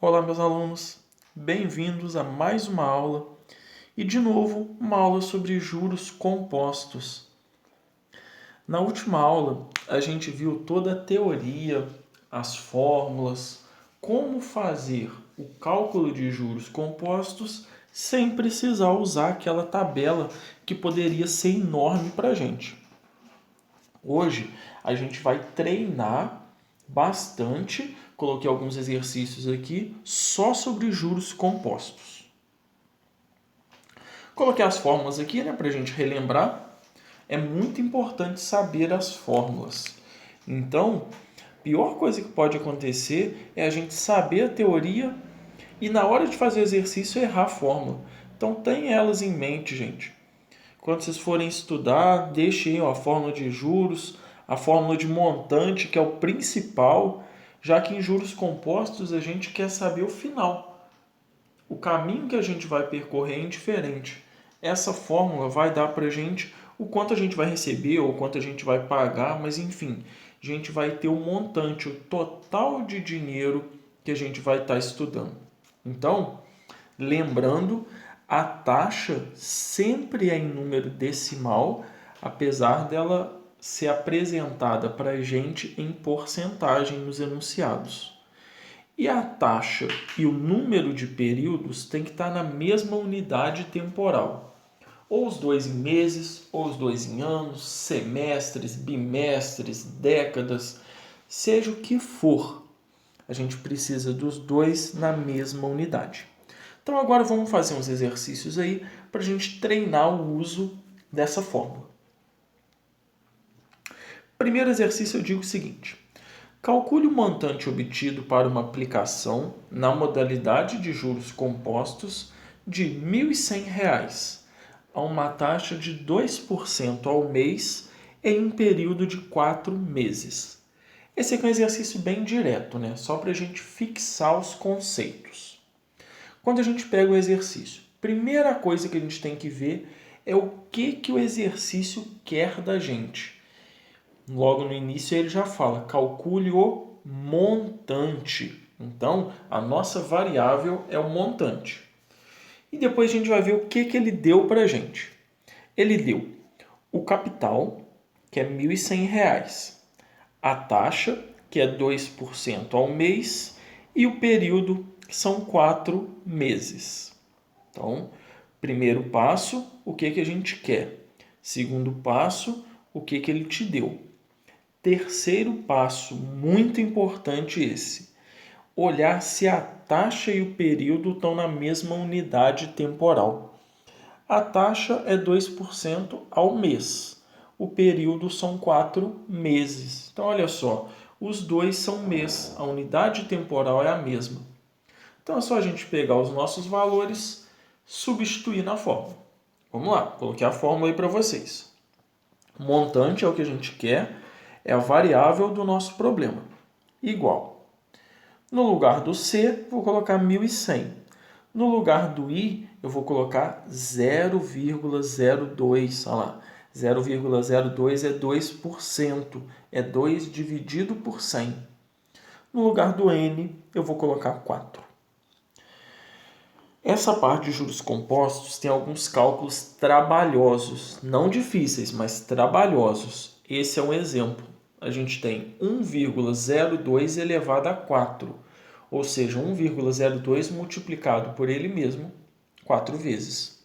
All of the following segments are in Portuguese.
Olá, meus alunos, bem-vindos a mais uma aula e, de novo, uma aula sobre juros compostos. Na última aula, a gente viu toda a teoria, as fórmulas, como fazer o cálculo de juros compostos sem precisar usar aquela tabela que poderia ser enorme para a gente. Hoje, a gente vai treinar bastante. Coloquei alguns exercícios aqui só sobre juros compostos. Coloquei as fórmulas aqui, para a gente relembrar. É muito importante saber as fórmulas. Então, a pior coisa que pode acontecer é a gente saber a teoria e na hora de fazer o exercício errar a fórmula. Então, tenha elas em mente, gente. Quando vocês forem estudar, deixem a fórmula de juros, a fórmula de montante, que é o principal, já que em juros compostos a gente quer saber o final. O caminho que a gente vai percorrer é indiferente. Essa fórmula vai dar para a gente o quanto a gente vai receber ou o quanto a gente vai pagar, mas enfim, a gente vai ter o montante, o total de dinheiro que a gente vai estar estudando. Então, lembrando, a taxa sempre é em número decimal, apesar dela ser apresentada para a gente em porcentagem nos enunciados. E a taxa e o número de períodos tem que estar na mesma unidade temporal. Ou os dois em meses, ou os dois em anos, semestres, bimestres, décadas, seja o que for. A gente precisa dos dois na mesma unidade. Então agora vamos fazer uns exercícios aí para a gente treinar o uso dessa fórmula. Primeiro exercício eu digo o seguinte: calcule o montante obtido para uma aplicação na modalidade de juros compostos de R$ 1.100 a uma taxa de 2% ao mês em um período de 4 meses. Esse aqui é um exercício bem direto, só para a gente fixar os conceitos. Quando a gente pega o exercício, primeira coisa que a gente tem que ver é o que o exercício quer da gente. Logo no início ele já fala, calcule o montante. Então, a nossa variável é o montante. E depois a gente vai ver o que ele deu para a gente. Ele deu o capital, que é R$ 1.100, a taxa, que é 2% ao mês, e o período, que são 4 meses. Então, primeiro passo, o que a gente quer. Segundo passo, o que ele te deu. Terceiro passo, muito importante esse. Olhar se a taxa e o período estão na mesma unidade temporal. A taxa é 2% ao mês. O período são 4 meses. Então, olha só, os dois são mês. A unidade temporal é a mesma. Então, é só a gente pegar os nossos valores, substituir na fórmula. Vamos lá, coloquei a fórmula aí para vocês. O montante é o que a gente quer, é a variável do nosso problema. Igual. No lugar do C, vou colocar 1.100. No lugar do I, eu vou colocar 0,02. Olha lá, 0,02 é 2%. É 2 dividido por 100. No lugar do N, eu vou colocar 4. Essa parte de juros compostos tem alguns cálculos trabalhosos. Não difíceis, mas trabalhosos. Esse é um exemplo. A gente tem 1,02 elevado a 4, ou seja, 1,02 multiplicado por ele mesmo 4 vezes.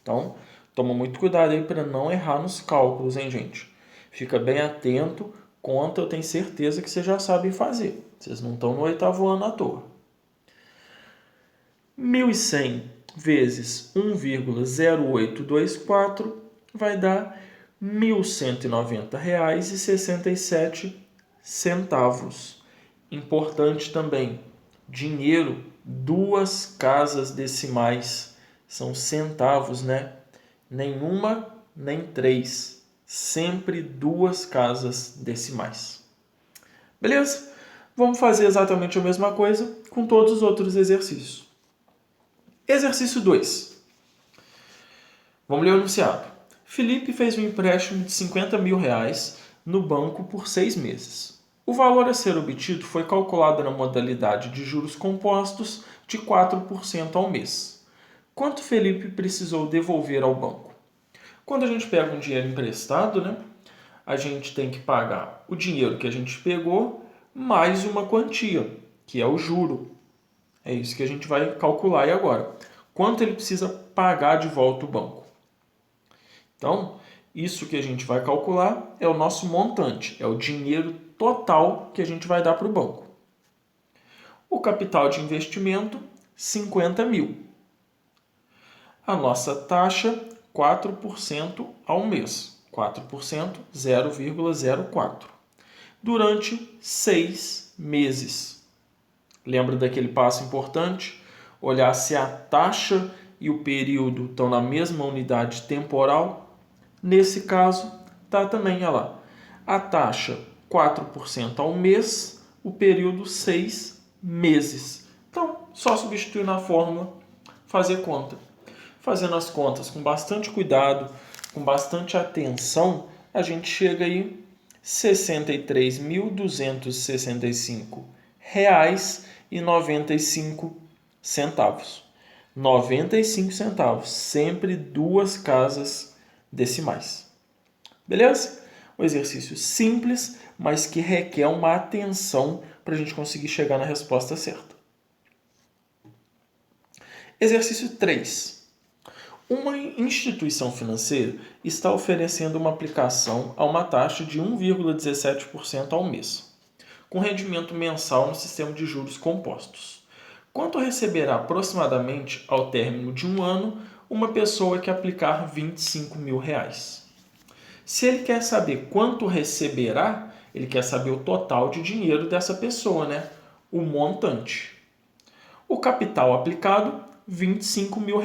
Então, toma muito cuidado aí para não errar nos cálculos, hein, gente? Fica bem atento, conta, eu tenho certeza que vocês já sabem fazer. Vocês não estão no 8º ano à toa. 1.100 vezes 1,0824 vai dar R$ 1.190,67. Importante também, dinheiro, 2 casas decimais, são centavos, Nenhuma, nem 3, sempre 2 casas decimais. Beleza? Vamos fazer exatamente a mesma coisa com todos os outros exercícios. Exercício 2. Vamos ler o enunciado. Felipe fez um empréstimo de R$ 50.000 no banco por 6 meses. O valor a ser obtido foi calculado na modalidade de juros compostos de 4% ao mês. Quanto Felipe precisou devolver ao banco? Quando a gente pega um dinheiro emprestado, né, a gente tem que pagar o dinheiro que a gente pegou mais uma quantia, que é o juro. É isso que a gente vai calcular aí agora. Quanto ele precisa pagar de volta o banco? Então, isso que a gente vai calcular é o nosso montante, é o dinheiro total que a gente vai dar para o banco. O capital de investimento, 50 mil. A nossa taxa, 4% ao mês. 4%, 0,04. Durante 6 meses. Lembra daquele passo importante? Olhar se a taxa e o período estão na mesma unidade temporal. Nesse caso, está também, olha lá. A taxa 4% ao mês, o período 6 meses. Então, só substituir na fórmula, fazer conta. Fazendo as contas com bastante cuidado, com bastante atenção, a gente chega aí R$ 63.265,95. 95 centavos, sempre duas casas decimais. Beleza? Um exercício simples, mas que requer uma atenção para a gente conseguir chegar na resposta certa. Exercício 3. Uma instituição financeira está oferecendo uma aplicação a uma taxa de 1,17% ao mês, com rendimento mensal no sistema de juros compostos. Quanto receberá aproximadamente ao término de um ano uma pessoa que aplicar R$ 25 mil? Se ele quer saber quanto receberá, ele quer saber o total de dinheiro dessa pessoa, né? O montante. O capital aplicado, R$ 25 mil.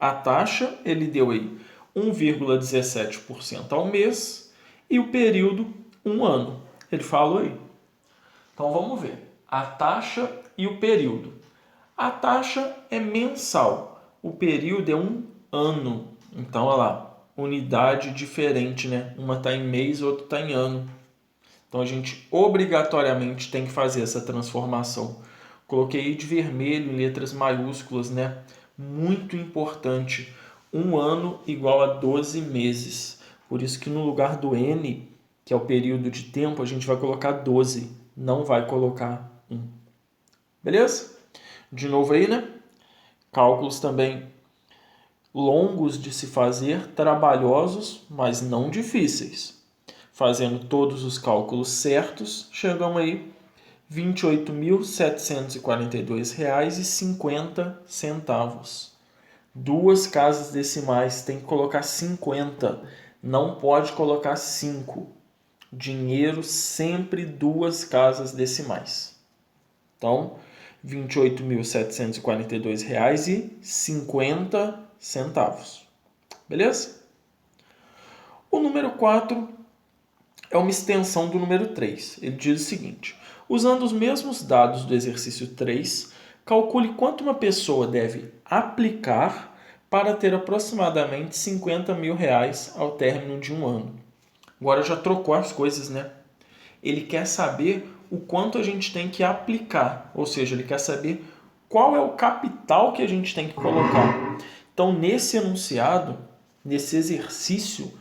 A taxa, ele deu aí 1,17% ao mês e o período, 1 ano. Ele falou aí. Então vamos ver. A taxa e o período. A taxa é mensal. O período é 1 ano. Então, olha lá. Unidade diferente, né? Uma está em mês, outra está em ano. Então, a gente obrigatoriamente tem que fazer essa transformação. Coloquei de vermelho em letras maiúsculas, né? Muito importante. 1 ano igual a 12 meses. Por isso que no lugar do N, que é o período de tempo, a gente vai colocar 12. Não vai colocar 1. Beleza? De novo aí, né? Cálculos também longos de se fazer, trabalhosos, mas não difíceis. Fazendo todos os cálculos certos, chegamos aí R$ 28.742,50. Duas casas decimais, tem que colocar 50, não pode colocar 5. Dinheiro sempre duas casas decimais. Então, R$ 28.742,50. Beleza? O número 4 é uma extensão do número 3. Ele diz o seguinte: usando os mesmos dados do exercício 3, calcule quanto uma pessoa deve aplicar para ter aproximadamente R$ 50 mil ao término de um ano. Agora já trocou as coisas, né? Ele quer saber o quanto a gente tem que aplicar, ou seja, ele quer saber qual é o capital que a gente tem que colocar. Então, nesse enunciado, nesse exercício,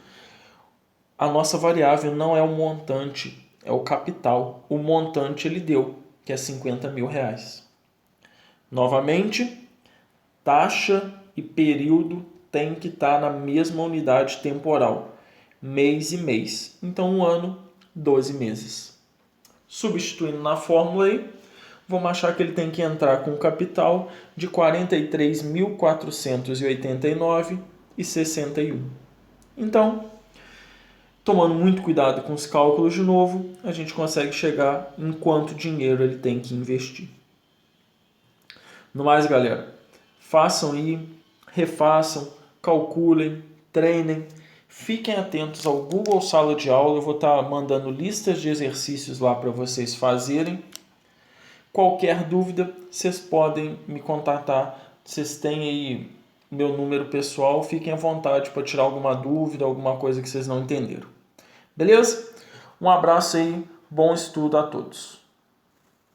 a nossa variável não é o montante, é o capital. O montante ele deu, que é R$ 50 mil. Novamente, taxa e período tem que estar na mesma unidade temporal, mês e mês. Então, um ano, 12 meses. Substituindo na fórmula aí, vamos achar que ele tem que entrar com um capital de R$ 43.489,61. Então, tomando muito cuidado com os cálculos de novo, a gente consegue chegar em quanto dinheiro ele tem que investir. No mais, galera, façam aí, refaçam, calculem, treinem. Fiquem atentos ao Google Sala de Aula, eu vou estar mandando listas de exercícios lá para vocês fazerem. Qualquer dúvida, vocês podem me contatar. Vocês têm aí meu número pessoal, fiquem à vontade para tirar alguma dúvida, alguma coisa que vocês não entenderam. Beleza? Um abraço aí, Bom estudo a todos!